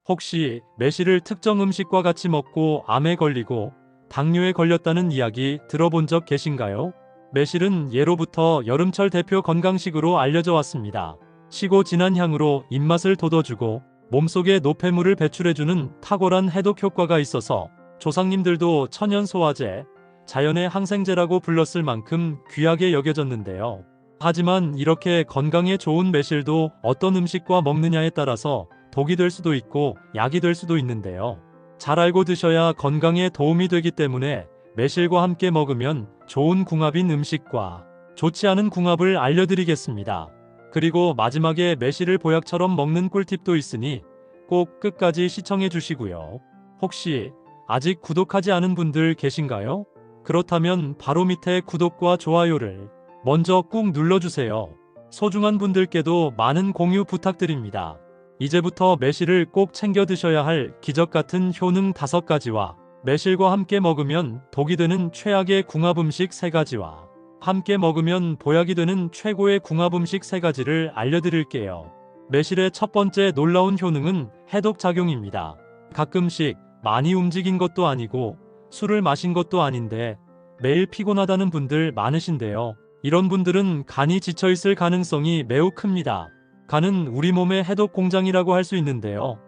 혹시 매실을 특정 음식과 같이 먹고 암에 걸리고 당뇨에 걸렸다는 이야기 들어본 적 계신가요? 매실은 예로부터 여름철 대표 건강식으로 알려져 왔습니다. 시고 진한 향으로 입맛을 돋워주고 몸속에 노폐물을 배출해주는 탁월한 해독 효과가 있어서 조상님들도 천연 소화제, 자연의 항생제라고 불렀을 만큼 귀하게 여겨졌는데요. 하지만 이렇게 건강에 좋은 매실도 어떤 음식과 먹느냐에 따라서 독이 될 수도 있고 약이 될 수도 있는데요. 잘 알고 드셔야 건강에 도움이 되기 때문에 매실과 함께 먹으면 좋은 궁합인 음식과 좋지 않은 궁합을 알려드리겠습니다. 그리고 마지막에 매실을 보약처럼 먹는 꿀팁도 있으니 꼭 끝까지 시청해 주시고요. 혹시 아직 구독하지 않은 분들 계신가요? 그렇다면 바로 밑에 구독과 좋아요를 먼저 꾹 눌러주세요. 소중한 분들께도 많은 공유 부탁드립니다. 이제부터 매실을 꼭 챙겨 드셔야 할 기적 같은 효능 5가지와 매실과 함께 먹으면 독이 되는 최악의 궁합 음식 3가지와 함께 먹으면 보약이 되는 최고의 궁합 음식 3가지를 알려드릴게요. 매실의 첫 번째 놀라운 효능은 해독 작용입니다. 가끔씩 많이 움직인 것도 아니고 술을 마신 것도 아닌데 매일 피곤하다는 분들 많으신데요. 이런 분들은 간이 지쳐있을 가능성이 매우 큽니다. 간은 우리 몸의 해독 공장이라고 할 수 있는데요.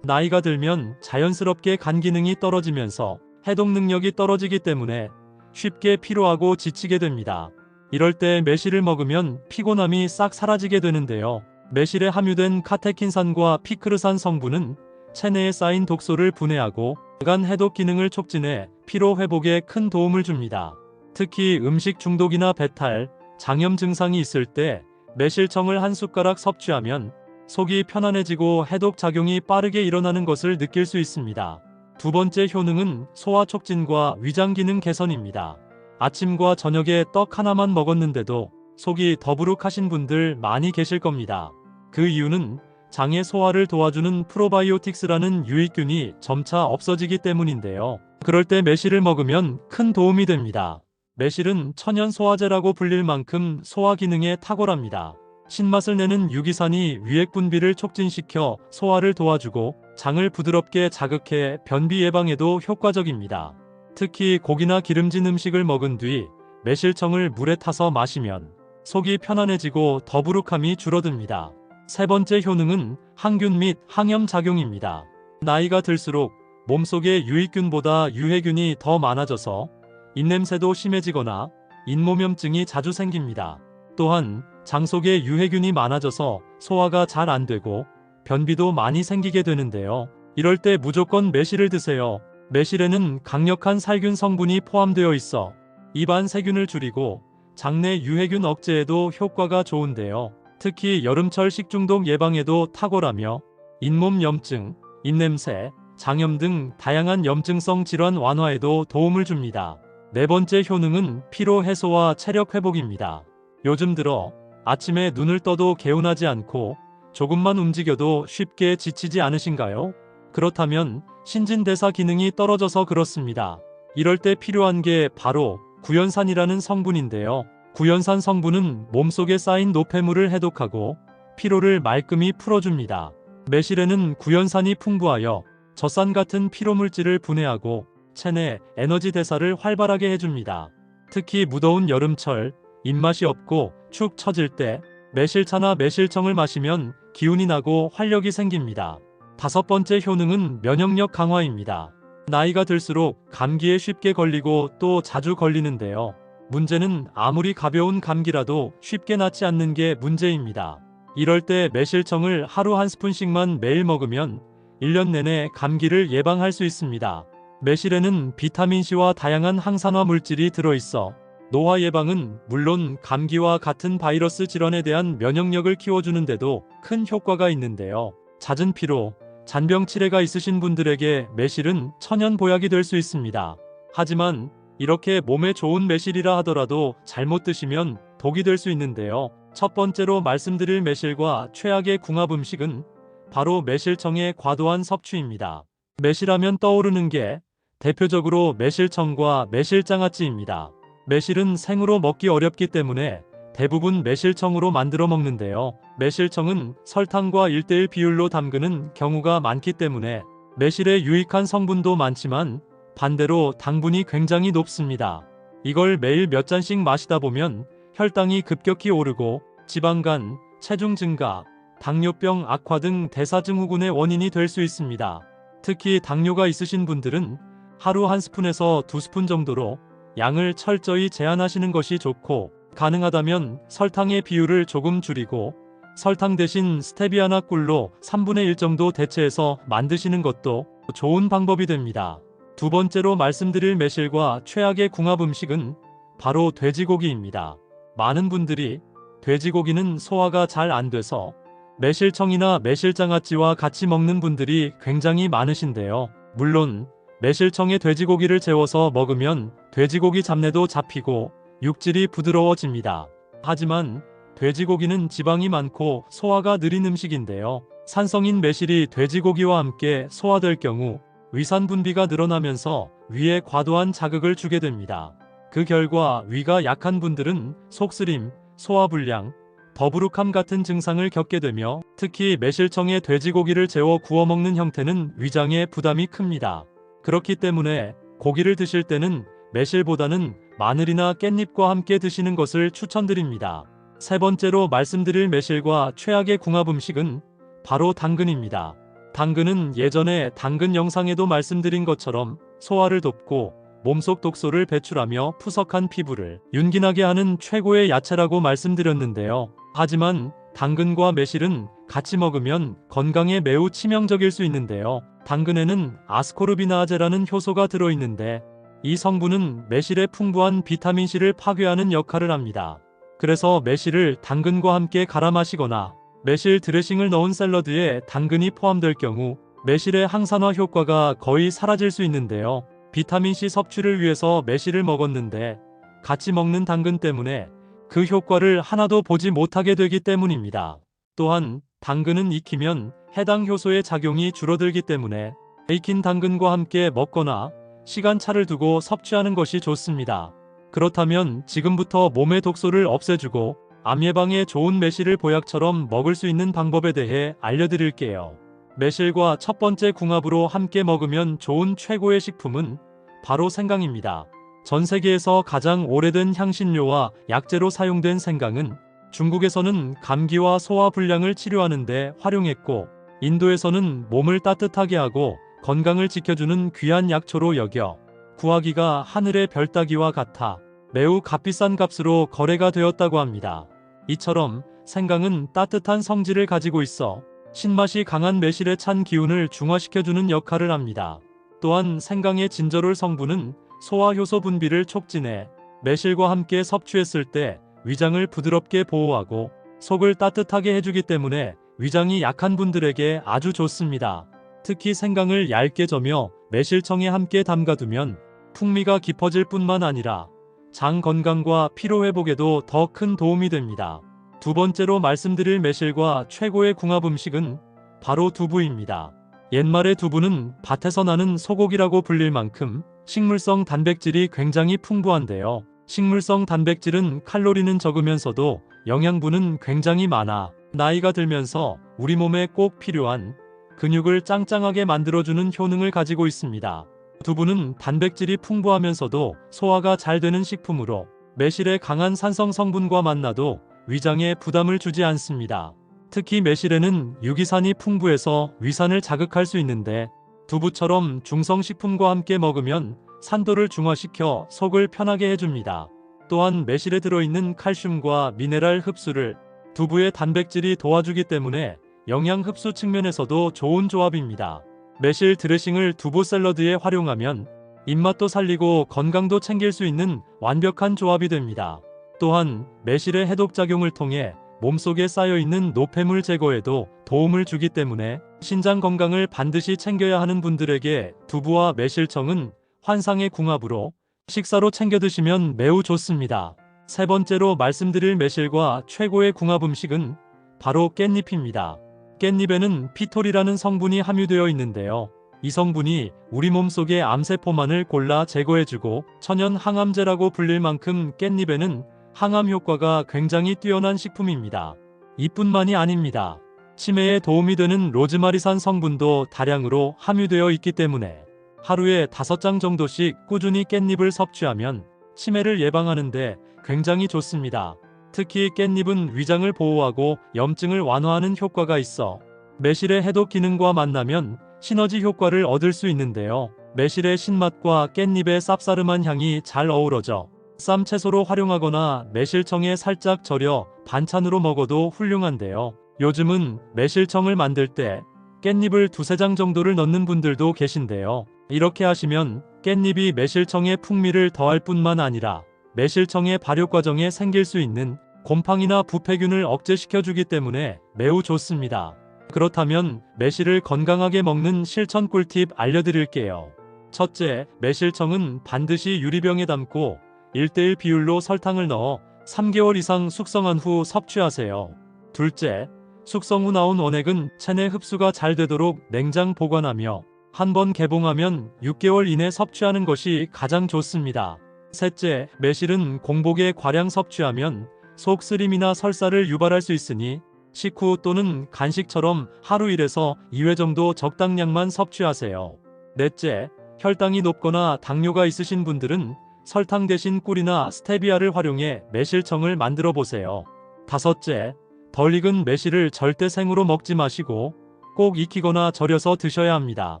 나이가 들면 자연스럽게 간 기능이 떨어지면서 해독 능력이 떨어지기 때문에 쉽게 피로하고 지치게 됩니다. 이럴 때 매실을 먹으면 피곤함이 싹 사라지게 되는데요. 매실에 함유된 카테킨산과 피크르산 성분은 체내에 쌓인 독소를 분해하고 간 해독 기능을 촉진해 피로 회복에 큰 도움을 줍니다. 특히 음식 중독이나 배탈, 장염 증상이 있을 때 매실청을 한 숟가락 섭취하면 속이 편안해지고 해독 작용이 빠르게 일어나는 것을 느낄 수 있습니다. 두 번째 효능은 소화 촉진과 위장 기능 개선입니다. 아침과 저녁에 떡 하나만 먹었는데도 속이 더부룩하신 분들 많이 계실 겁니다. 그 이유는 장의 소화를 도와주는 프로바이오틱스라는 유익균이 점차 없어지기 때문인데요. 그럴 때 매실을 먹으면 큰 도움이 됩니다. 매실은 천연 소화제라고 불릴 만큼 소화 기능에 탁월합니다. 신맛을 내는 유기산이 위액 분비를 촉진시켜 소화를 도와주고 장을 부드럽게 자극해 변비 예방에도 효과적입니다. 특히 고기나 기름진 음식을 먹은 뒤 매실청을 물에 타서 마시면 속이 편안해지고 더부룩함이 줄어듭니다. 세 번째 효능은 항균 및 항염 작용입니다. 나이가 들수록 몸속에 유익균보다 유해균이 더 많아져서 입냄새도 심해지거나 잇몸염증이 자주 생깁니다. 또한 장 속에 유해균이 많아져서 소화가 잘 안 되고 변비도 많이 생기게 되는데요. 이럴 때 무조건 매실을 드세요. 매실에는 강력한 살균 성분이 포함되어 있어 입안 세균을 줄이고 장내 유해균 억제에도 효과가 좋은데요. 특히 여름철 식중독 예방에도 탁월하며 잇몸 염증, 입냄새, 장염 등 다양한 염증성 질환 완화에도 도움을 줍니다. 네 번째 효능은 피로 해소와 체력 회복입니다. 요즘 들어 아침에 눈을 떠도 개운하지 않고 조금만 움직여도 쉽게 지치지 않으신가요? 그렇다면 신진대사 기능이 떨어져서 그렇습니다. 이럴 때 필요한 게 바로 구연산이라는 성분인데요. 구연산 성분은 몸속에 쌓인 노폐물을 해독하고 피로를 말끔히 풀어줍니다. 매실에는 구연산이 풍부하여 젖산 같은 피로물질을 분해하고 체내 에너지 대사를 활발하게 해줍니다. 특히 무더운 여름철, 입맛이 없고 축 처질 때 매실차나 매실청을 마시면 기운이 나고 활력이 생깁니다. 다섯 번째 효능은 면역력 강화입니다. 나이가 들수록 감기에 쉽게 걸리고 또 자주 걸리는데요. 문제는 아무리 가벼운 감기라도 쉽게 낫지 않는 게 문제입니다. 이럴 때 매실청을 하루 한 스푼씩만 매일 먹으면 1년 내내 감기를 예방할 수 있습니다. 매실에는 비타민C와 다양한 항산화 물질이 들어있어 노화 예방은 물론 감기와 같은 바이러스 질환에 대한 면역력을 키워주는데도 큰 효과가 있는데요. 잦은 피로, 잔병 치레가 있으신 분들에게 매실은 천연 보약이 될 수 있습니다. 하지만 이렇게 몸에 좋은 매실이라 하더라도 잘못 드시면 독이 될 수 있는데요. 첫 번째로 말씀드릴 매실과 최악의 궁합 음식은 바로 매실청의 과도한 섭취입니다. 매실하면 떠오르는 게 대표적으로 매실청과 매실장아찌입니다. 매실은 생으로 먹기 어렵기 때문에 대부분 매실청으로 만들어 먹는데요. 매실청은 설탕과 1:1 비율로 담그는 경우가 많기 때문에 매실의 유익한 성분도 많지만 반대로 당분이 굉장히 높습니다. 이걸 매일 몇 잔씩 마시다 보면 혈당이 급격히 오르고 지방간, 체중 증가, 당뇨병 악화 등 대사증후군의 원인이 될 수 있습니다. 특히 당뇨가 있으신 분들은 하루 1스푼에서 2스푼 정도로 양을 철저히 제한하시는 것이 좋고, 가능하다면 설탕의 비율을 조금 줄이고 설탕 대신 스테비아나 꿀로 3분의 1 정도 대체해서 만드시는 것도 좋은 방법이 됩니다. 두 번째로 말씀드릴 매실과 최악의 궁합 음식은 바로 돼지고기입니다. 많은 분들이 돼지고기는 소화가 잘 안 돼서 매실청이나 매실장아찌와 같이 먹는 분들이 굉장히 많으신데요. 물론 매실청에 돼지고기를 재워서 먹으면 돼지고기 잡내도 잡히고 육질이 부드러워집니다. 하지만 돼지고기는 지방이 많고 소화가 느린 음식인데요. 산성인 매실이 돼지고기와 함께 소화될 경우 위산 분비가 늘어나면서 위에 과도한 자극을 주게 됩니다. 그 결과 위가 약한 분들은 속쓰림, 소화불량, 더부룩함 같은 증상을 겪게 되며, 특히 매실청에 돼지고기를 재워 구워 먹는 형태는 위장에 부담이 큽니다. 그렇기 때문에 고기를 드실 때는 매실보다는 마늘이나 깻잎과 함께 드시는 것을 추천드립니다. 세 번째로 말씀드릴 매실과 최악의 궁합 음식은 바로 당근입니다. 당근은 예전에 당근 영상에도 말씀드린 것처럼 소화를 돕고 몸속 독소를 배출하며 푸석한 피부를 윤기나게 하는 최고의 야채라고 말씀드렸는데요. 하지만 당근과 매실은 같이 먹으면 건강에 매우 치명적일 수 있는데요. 당근에는 아스코르비나아제라는 효소가 들어있는데 이 성분은 매실의 풍부한 비타민C를 파괴하는 역할을 합니다. 그래서 매실을 당근과 함께 갈아 마시거나 매실 드레싱을 넣은 샐러드에 당근이 포함될 경우 매실의 항산화 효과가 거의 사라질 수 있는데요. 비타민C 섭취를 위해서 매실을 먹었는데 같이 먹는 당근 때문에 그 효과를 하나도 보지 못하게 되기 때문입니다. 또한 당근은 익히면 해당 효소의 작용이 줄어들기 때문에 익힌 당근과 함께 먹거나 시간차를 두고 섭취하는 것이 좋습니다. 그렇다면 지금부터 몸의 독소를 없애주고 암 예방에 좋은 매실을 보약처럼 먹을 수 있는 방법에 대해 알려드릴게요. 매실과 첫 번째 궁합으로 함께 먹으면 좋은 최고의 식품은 바로 생강입니다. 전 세계에서 가장 오래된 향신료와 약재로 사용된 생강은 중국에서는 감기와 소화 불량을 치료하는 데 활용했고, 인도에서는 몸을 따뜻하게 하고 건강을 지켜주는 귀한 약초로 여겨 구하기가 하늘의 별 따기와 같아 매우 값비싼 값으로 거래가 되었다고 합니다. 이처럼 생강은 따뜻한 성질을 가지고 있어 신맛이 강한 매실의 찬 기운을 중화시켜주는 역할을 합니다. 또한 생강의 진저롤 성분은 소화효소 분비를 촉진해 매실과 함께 섭취했을 때 위장을 부드럽게 보호하고 속을 따뜻하게 해주기 때문에 위장이 약한 분들에게 아주 좋습니다. 특히 생강을 얇게 저며 매실청에 함께 담가두면 풍미가 깊어질 뿐만 아니라 장 건강과 피로 회복에도 더 큰 도움이 됩니다. 두 번째로 말씀드릴 매실과 최고의 궁합 음식은 바로 두부입니다. 옛말의 두부는 밭에서 나는 소고기라고 불릴 만큼 식물성 단백질이 굉장히 풍부한데요. 식물성 단백질은 칼로리는 적으면서도 영양분은 굉장히 많아 나이가 들면서 우리 몸에 꼭 필요한 근육을 짱짱하게 만들어주는 효능을 가지고 있습니다. 두부는 단백질이 풍부하면서도 소화가 잘 되는 식품으로 매실의 강한 산성 성분과 만나도 위장에 부담을 주지 않습니다. 특히 매실에는 유기산이 풍부해서 위산을 자극할 수 있는데 두부처럼 중성식품과 함께 먹으면 산도를 중화시켜 속을 편하게 해줍니다. 또한 매실에 들어있는 칼슘과 미네랄 흡수를 두부의 단백질이 도와주기 때문에 영양 흡수 측면에서도 좋은 조합입니다. 매실 드레싱을 두부 샐러드에 활용하면 입맛도 살리고 건강도 챙길 수 있는 완벽한 조합이 됩니다. 또한 매실의 해독작용을 통해 몸속에 쌓여있는 노폐물 제거에도 도움을 주기 때문에 신장 건강을 반드시 챙겨야 하는 분들에게 두부와 매실청은 환상의 궁합으로 식사로 챙겨 드시면 매우 좋습니다. 세 번째로 말씀드릴 매실과 최고의 궁합 음식은 바로 깻잎입니다. 깻잎에는 피톨이라는 성분이 함유되어 있는데요. 이 성분이 우리 몸속의 암세포만을 골라 제거해주고 천연 항암제라고 불릴 만큼 깻잎에는 항암 효과가 굉장히 뛰어난 식품입니다. 이뿐만이 아닙니다. 치매에 도움이 되는 로즈마리산 성분도 다량으로 함유되어 있기 때문에 하루에 5장 정도씩 꾸준히 깻잎을 섭취하면 치매를 예방하는데 굉장히 좋습니다. 특히 깻잎은 위장을 보호하고 염증을 완화하는 효과가 있어 매실의 해독 기능과 만나면 시너지 효과를 얻을 수 있는데요. 매실의 신맛과 깻잎의 쌉싸름한 향이 잘 어우러져 쌈채소로 활용하거나 매실청에 살짝 절여 반찬으로 먹어도 훌륭한데요. 요즘은 매실청을 만들 때 깻잎을 2-3장 정도를 넣는 분들도 계신데요. 이렇게 하시면 깻잎이 매실청의 풍미를 더할 뿐만 아니라 매실청의 발효 과정에 생길 수 있는 곰팡이나 부패균을 억제시켜주기 때문에 매우 좋습니다. 그렇다면 매실을 건강하게 먹는 실천 꿀팁 알려드릴게요. 첫째, 매실청은 반드시 유리병에 담고 1:1 비율로 설탕을 넣어 3개월 이상 숙성한 후 섭취하세요. 둘째, 숙성 후 나온 원액은 체내 흡수가 잘 되도록 냉장 보관하며 한번 개봉하면 6개월 이내 섭취하는 것이 가장 좋습니다. 셋째, 매실은 공복에 과량 섭취하면 속 쓰림이나 설사를 유발할 수 있으니 식후 또는 간식처럼 하루 1에서 2회 정도 적당량만 섭취하세요. 넷째, 혈당이 높거나 당뇨가 있으신 분들은 설탕 대신 꿀이나 스테비아를 활용해 매실청을 만들어 보세요. 다섯째, 덜 익은 매실을 절대 생으로 먹지 마시고 꼭 익히거나 절여서 드셔야 합니다.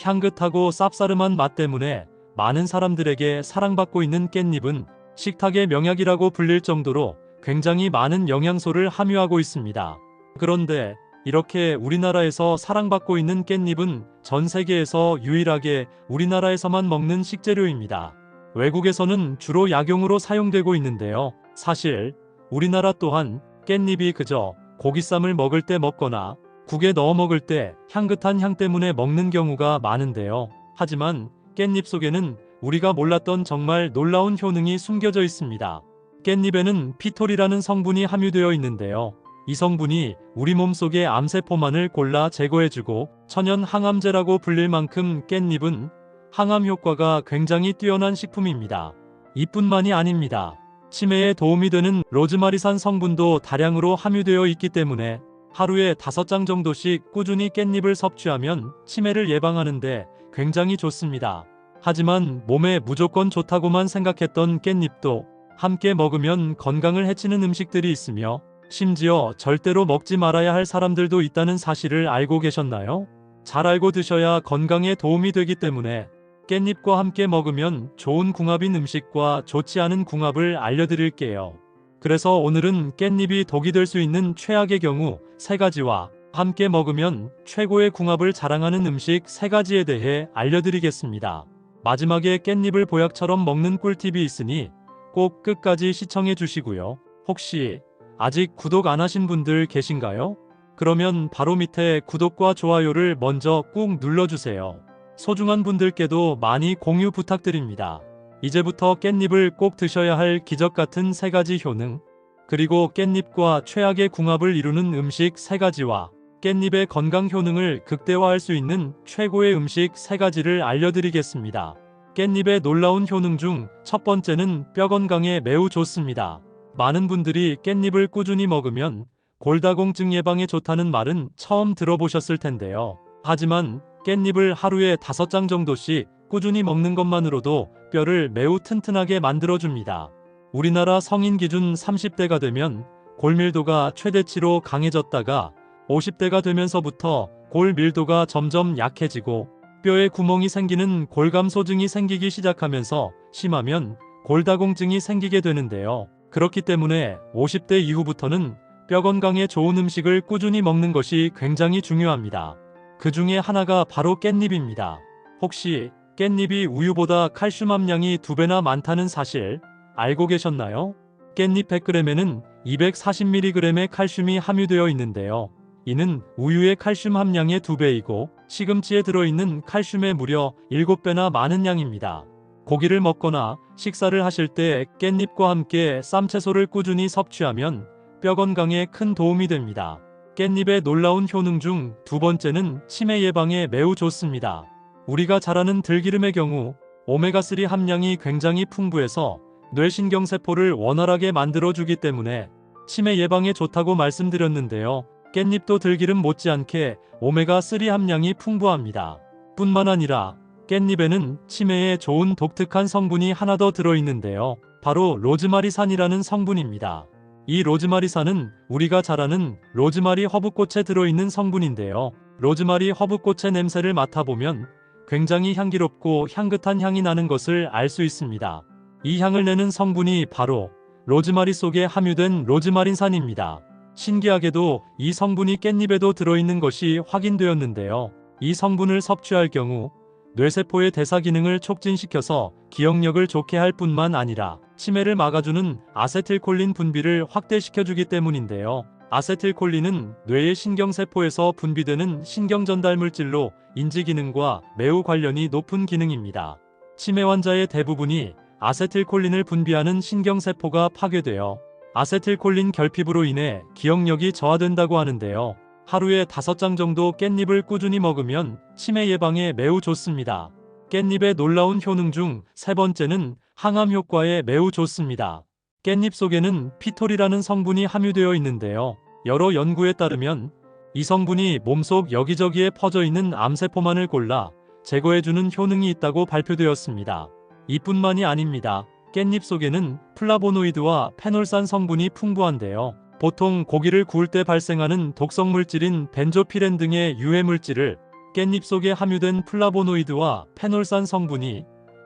향긋하고 쌉싸름한 맛 때문에 많은 사람들에게 사랑받고 있는 깻잎은 식탁의 명약이라고 불릴 정도로 굉장히 많은 영양소를 함유하고 있습니다. 그런데 이렇게 우리나라에서 사랑받고 있는 깻잎은 전 세계에서 유일하게 우리나라에서만 먹는 식재료입니다. 외국에서는 주로 약용으로 사용되고 있는데요. 사실 우리나라 또한 깻잎이 그저 고기쌈을 먹을 때 먹거나 국에 넣어 먹을 때 향긋한 향 때문에 먹는 경우가 많은데요. 하지만 깻잎 속에는 우리가 몰랐던 정말 놀라운 효능이 숨겨져 있습니다. 깻잎에는 피톨이라는 성분이 함유되어 있는데요. 이 성분이 우리 몸속의 암세포만을 골라 제거해주고 천연 항암제라고 불릴 만큼 깻잎은 항암 효과가 굉장히 뛰어난 식품입니다. 이뿐만이 아닙니다. 치매에 도움이 되는 로즈마리산 성분도 다량으로 함유되어 있기 때문에 하루에 5장 정도씩 꾸준히 깻잎을 섭취하면 치매를 예방하는데 굉장히 좋습니다. 하지만 몸에 무조건 좋다고만 생각했던 깻잎도 함께 먹으면 건강을 해치는 음식들이 있으며 심지어 절대로 먹지 말아야 할 사람들도 있다는 사실을 알고 계셨나요? 잘 알고 드셔야 건강에 도움이 되기 때문에 깻잎과 함께 먹으면 좋은 궁합인 음식과 좋지 않은 궁합을 알려드릴게요. 그래서 오늘은 깻잎이 독이 될 수 있는 최악의 경우 3가지와 함께 먹으면 최고의 궁합을 자랑하는 음식 3가지에 대해 알려드리겠습니다. 마지막에 깻잎을 보약처럼 먹는 꿀팁이 있으니 꼭 끝까지 시청해 주시고요. 혹시 아직 구독 안 하신 분들 계신가요? 그러면 바로 밑에 구독과 좋아요를 먼저 꾹 눌러주세요. 소중한 분들께도 많이 공유 부탁드립니다. 이제부터 깻잎을 꼭 드셔야 할 기적 같은 3가지 효능, 그리고 깻잎과 최악의 궁합을 이루는 음식 3가지와 깻잎의 건강 효능을 극대화할 수 있는 최고의 음식 3가지를 알려드리겠습니다. 깻잎의 놀라운 효능 중 첫 번째는 뼈 건강에 매우 좋습니다. 많은 분들이 깻잎을 꾸준히 먹으면 골다공증 예방에 좋다는 말은 처음 들어보셨을 텐데요. 하지만 깻잎을 하루에 5장 정도씩 꾸준히 먹는 것만으로도 뼈를 매우 튼튼하게 만들어줍니다. 우리나라 성인 기준 30대가 되면 골밀도가 최대치로 강해졌다가 50대가 되면서부터 골밀도가 점점 약해지고 뼈에 구멍이 생기는 골감소증이 생기기 시작하면서 심하면 골다공증이 생기게 되는데요. 그렇기 때문에 50대 이후부터는 뼈 건강에 좋은 음식을 꾸준히 먹는 것이 굉장히 중요합니다. 그 중에 하나가 바로 깻잎입니다. 혹시 깻잎이 우유보다 칼슘 함량이 2배나 많다는 사실 알고 계셨나요? 깻잎 100g에는 240mg의 칼슘이 함유되어 있는데요. 이는 우유의 칼슘 함량의 2배이고 시금치에 들어있는 칼슘의 무려 7배나 많은 양입니다. 고기를 먹거나 식사를 하실 때 깻잎과 함께 쌈채소를 꾸준히 섭취하면 뼈 건강에 큰 도움이 됩니다. 깻잎의 놀라운 효능 중 2번째는 치매 예방에 매우 좋습니다. 우리가 잘 아는 들기름의 경우 오메가3 함량이 굉장히 풍부해서 뇌신경세포를 원활하게 만들어주기 때문에 치매 예방에 좋다고 말씀드렸는데요. 깻잎도 들기름 못지않게 오메가3 함량이 풍부합니다. 뿐만 아니라 깻잎에는 치매에 좋은 독특한 성분이 하나 더 들어있는데요. 바로 로즈마리산이라는 성분입니다. 이 로즈마리산은 우리가 잘 아는 로즈마리 허브꽃에 들어있는 성분인데요. 로즈마리 허브꽃의 냄새를 맡아보면 굉장히 향기롭고 향긋한 향이 나는 것을 알 수 있습니다. 이 향을 내는 성분이 바로 로즈마리 속에 함유된 로즈마린산입니다. 신기하게도 이 성분이 깻잎에도 들어있는 것이 확인되었는데요. 이 성분을 섭취할 경우 뇌세포의 대사 기능을 촉진시켜서 기억력을 좋게 할 뿐만 아니라 치매를 막아주는 아세틸콜린 분비를 확대시켜주기 때문인데요. 아세틸콜린은 뇌의 신경세포에서 분비되는 신경전달물질로 인지기능과 매우 관련이 높은 기능입니다. 치매 환자의 대부분이 아세틸콜린을 분비하는 신경세포가 파괴되어 아세틸콜린 결핍으로 인해 기억력이 저하된다고 하는데요. 하루에 5장 정도 깻잎을 꾸준히 먹으면 치매 예방에 매우 좋습니다. 깻잎의 놀라운 효능 중 3번째는 항암 효과에 매우 좋습니다. 깻잎 속에는 피톨이라는 성분이 함유되어 있는데요. 여러 연구에 따르면 이 성분이 몸속 여기저기에 퍼져 있는 암세포만을 골라 제거해주는 효능이 있다고 발표되었습니다. 이뿐만이 아닙니다. 깻잎 속에는 플라보노이드와 페놀산 성분이 풍부한데요. 보통 고기를 구울 때 발생하는 독성 물질인 벤조피렌 등의 유해 물질을 깻잎 속에 함유된 플라보노이드와 페놀산 성분이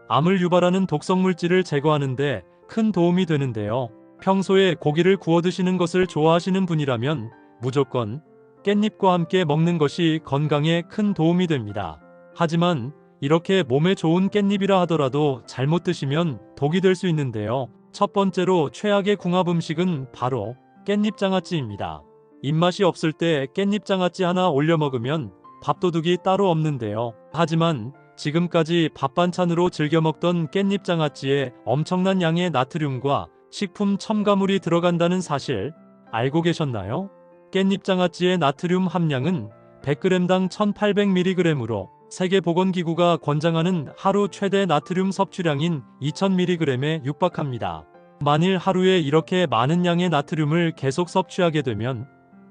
암을 유발하는 독성 물질을 제거하는 데 큰 도움이 되는데요. 평소에 고기를 구워 드시는 것을 좋아하시는 분이라면 무조건 깻잎과 함께 먹는 것이 건강에 큰 도움이 됩니다. 하지만 이렇게 몸에 좋은 깻잎이라 하더라도 잘못 드시면 독이 될 수 있는데요. 첫 번째로 최악의 궁합 음식은 바로 깻잎장아찌입니다. 입맛이 없을 때 깻잎장아찌 하나 올려 먹으면 밥도둑이 따로 없는데요. 하지만 지금까지 밥 반찬으로 즐겨 먹던 깻잎장아찌에 엄청난 양의 나트륨과 식품 첨가물이 들어간다는 사실 알고 계셨나요? 깻잎장아찌의 나트륨 함량은 100g당 1800mg으로 세계보건기구가 권장하는 하루 최대 나트륨 섭취량인 2000mg에 육박합니다. 만일 하루에 이렇게 많은 양의 나트륨을 계속 섭취하게 되면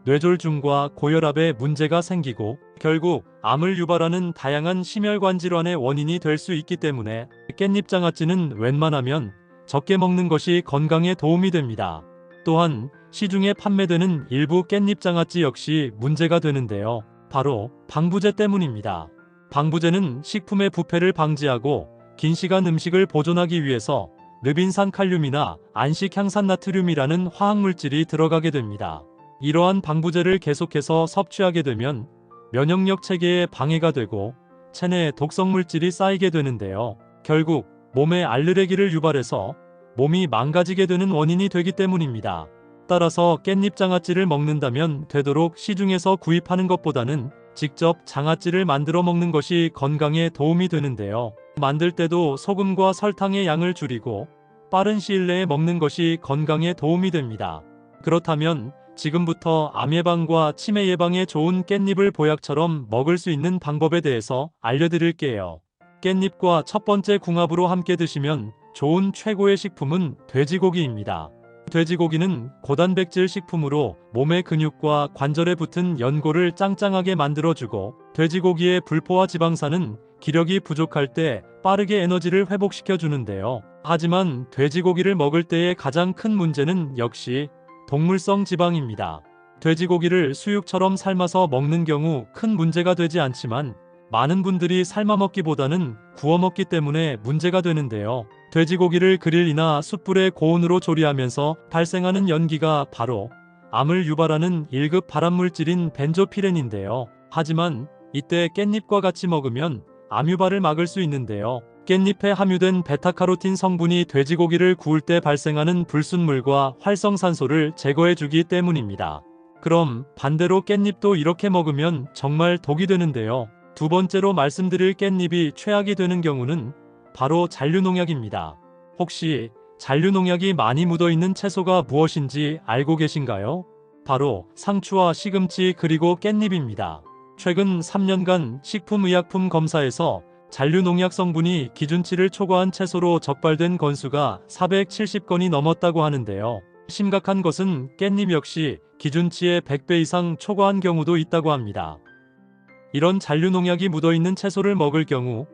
뇌졸중과 고혈압에 문제가 생기고 결국 암을 유발하는 다양한 심혈관 질환의 원인이 될 수 있기 때문에 깻잎장아찌는 웬만하면 적게 먹는 것이 건강에 도움이 됩니다. 또한 시중에 판매되는 일부 깻잎장아찌 역시 문제가 되는데요. 바로 방부제 때문입니다. 방부제는 식품의 부패를 방지하고 긴 시간 음식을 보존하기 위해서 르빈산 칼륨이나 안식 향산나트륨이라는 화학물질이 들어가게 됩니다. 이러한 방부제를 계속해서 섭취하게 되면 면역력 체계에 방해가 되고 체내에 독성물질이 쌓이게 되는데요. 결국 몸에 알레르기를 유발해서 몸이 망가지게 되는 원인이 되기 때문입니다. 따라서 깻잎장아찌를 먹는다면 되도록 시중에서 구입하는 것보다는 직접 장아찌를 만들어 먹는 것이 건강에 도움이 되는데요. 만들 때도 소금과 설탕의 양을 줄이고 빠른 시일 내에 먹는 것이 건강에 도움이 됩니다. 그렇다면 지금부터 암 예방과 치매 예방에 좋은 깻잎을 보약처럼 먹을 수 있는 방법에 대해서 알려드릴게요. 깻잎과 첫 번째 궁합으로 함께 드시면 좋은 최고의 식품은 돼지고기입니다. 돼지고기는 고단백질 식품으로 몸의 근육과 관절에 붙은 연골을 짱짱하게 만들어주고 돼지고기의 불포화 지방산은 기력이 부족할 때 빠르게 에너지를 회복시켜주는데요. 하지만 돼지고기를 먹을 때의 가장 큰 문제는 역시 동물성 지방입니다. 돼지고기를 수육처럼 삶아서 먹는 경우 큰 문제가 되지 않지만 많은 분들이 삶아 먹기보다는 구워 먹기 때문에 문제가 되는데요. 돼지고기를 그릴이나 숯불에 고온으로 조리하면서 발생하는 연기가 바로 암을 유발하는 1급 발암물질인 벤조피렌인데요. 하지만 이때 깻잎과 같이 먹으면 암 유발을 막을 수 있는데요. 깻잎에 함유된 베타카로틴 성분이 돼지고기를 구울 때 발생하는 불순물과 활성산소를 제거해주기 때문입니다. 그럼 반대로 깻잎도 이렇게 먹으면 정말 독이 되는데요. 두 번째로 말씀드릴 깻잎이 최악이 되는 경우는 바로 잔류농약입니다. 혹시 잔류농약이 많이 묻어있는 채소가 무엇인지 알고 계신가요? 바로 상추와 시금치 그리고 깻잎입니다. 최근 3년간 식품의약품 검사에서 잔류농약 성분이 기준치를 초과한 채소로 적발된 건수가 470건이 넘었다고 하는데요. 심각한 것은 깻잎 역시 기준치의 100배 이상 초과한 경우도 있다고 합니다. 이런 잔류농약이 묻어있는 채소를 먹을 경우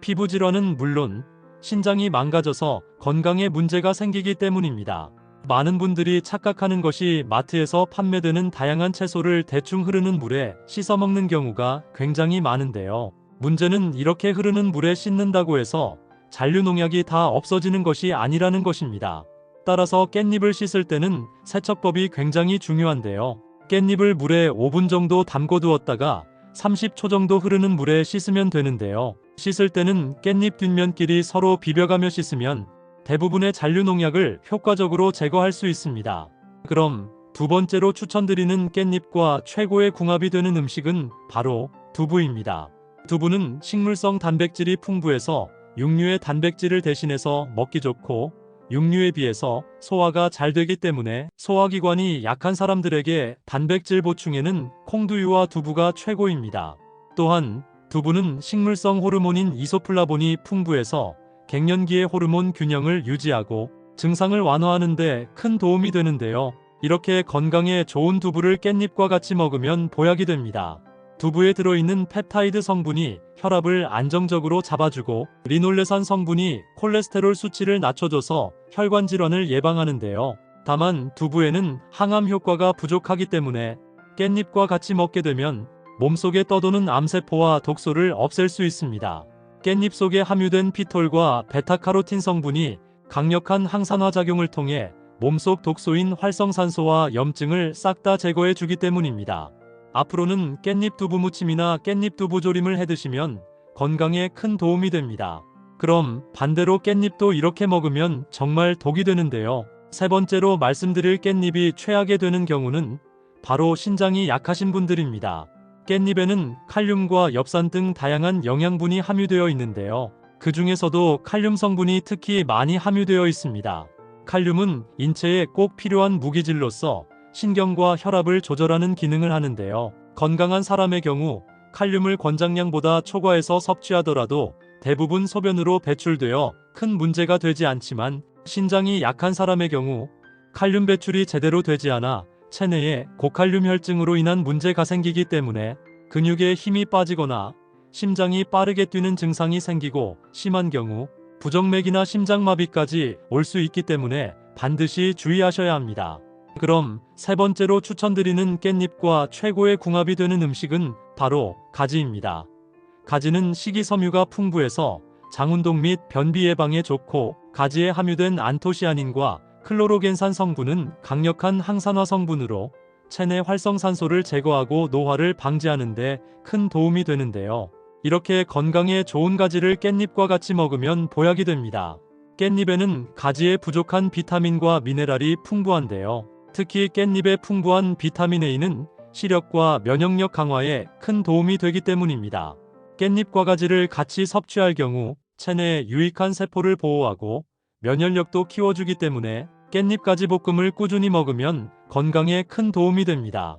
피부 질환은 물론 신장이 망가져서 건강에 문제가 생기기 때문입니다. 많은 분들이 착각하는 것이 마트에서 판매되는 다양한 채소를 대충 흐르는 물에 씻어 먹는 경우가 굉장히 많은데요. 문제는 이렇게 흐르는 물에 씻는다고 해서 잔류농약이 다 없어지는 것이 아니라는 것입니다. 따라서 깻잎을 씻을 때는 세척법이 굉장히 중요한데요. 깻잎을 물에 5분 정도 담궈 두었다가 30초 정도 흐르는 물에 씻으면 되는데요. 씻을 때는 깻잎 뒷면끼리 서로 비벼가며 씻으면 대부분의 잔류농약을 효과적으로 제거할 수 있습니다. 그럼 두 번째로 추천드리는 깻잎과 최고의 궁합이 되는 음식은 바로 두부입니다. 두부는 식물성 단백질이 풍부해서 육류의 단백질을 대신해서 먹기 좋고 육류에 비해서 소화가 잘 되기 때문에 소화기관이 약한 사람들에게 단백질 보충에는 콩두유와 두부가 최고입니다. 또한 두부는 식물성 호르몬인 이소플라본이 풍부해서 갱년기의 호르몬 균형을 유지하고 증상을 완화하는 데 큰 도움이 되는데요. 이렇게 건강에 좋은 두부를 깻잎과 같이 먹으면 보약이 됩니다. 두부에 들어있는 펩타이드 성분이 혈압을 안정적으로 잡아주고 리놀레산 성분이 콜레스테롤 수치를 낮춰줘서 혈관 질환을 예방하는데요. 다만 두부에는 항암 효과가 부족하기 때문에 깻잎과 같이 먹게 되면 몸속에 떠도는 암세포와 독소를 없앨 수 있습니다. 깻잎 속에 함유된 피톨과 베타카로틴 성분이 강력한 항산화 작용을 통해 몸속 독소인 활성산소와 염증을 싹 다 제거해 주기 때문입니다. 앞으로는 깻잎 두부 무침이나 깻잎 두부 조림을 해 드시면 건강에 큰 도움이 됩니다. 그럼 반대로 깻잎도 이렇게 먹으면 정말 독이 되는데요. 세 번째로 말씀드릴 깻잎이 최악이 되는 경우는 바로 신장이 약하신 분들입니다. 깻잎에는 칼륨과 엽산 등 다양한 영양분이 함유되어 있는데요. 그 중에서도 칼륨 성분이 특히 많이 함유되어 있습니다. 칼륨은 인체에 꼭 필요한 무기질로서 신경과 혈압을 조절하는 기능을 하는데요. 건강한 사람의 경우 칼륨을 권장량보다 초과해서 섭취하더라도 대부분 소변으로 배출되어 큰 문제가 되지 않지만 신장이 약한 사람의 경우 칼륨 배출이 제대로 되지 않아 체내에 고칼륨 혈증으로 인한 문제가 생기기 때문에 근육에 힘이 빠지거나 심장이 빠르게 뛰는 증상이 생기고 심한 경우 부정맥이나 심장마비까지 올 수 있기 때문에 반드시 주의하셔야 합니다. 그럼 세 번째로 추천드리는 깻잎과 최고의 궁합이 되는 음식은 바로 가지입니다. 가지는 식이섬유가 풍부해서 장운동 및 변비 예방에 좋고 가지에 함유된 안토시아닌과 클로로겐산 성분은 강력한 항산화 성분으로 체내 활성산소를 제거하고 노화를 방지하는 데 큰 도움이 되는데요. 이렇게 건강에 좋은 가지를 깻잎과 같이 먹으면 보약이 됩니다. 깻잎에는 가지에 부족한 비타민과 미네랄이 풍부한데요. 특히 깻잎에 풍부한 비타민 A는 시력과 면역력 강화에 큰 도움이 되기 때문입니다. 깻잎과 가지를 같이 섭취할 경우 체내에 유익한 세포를 보호하고 면역력도 키워주기 때문에 깻잎 가지 볶음을 꾸준히 먹으면 건강에 큰 도움이 됩니다.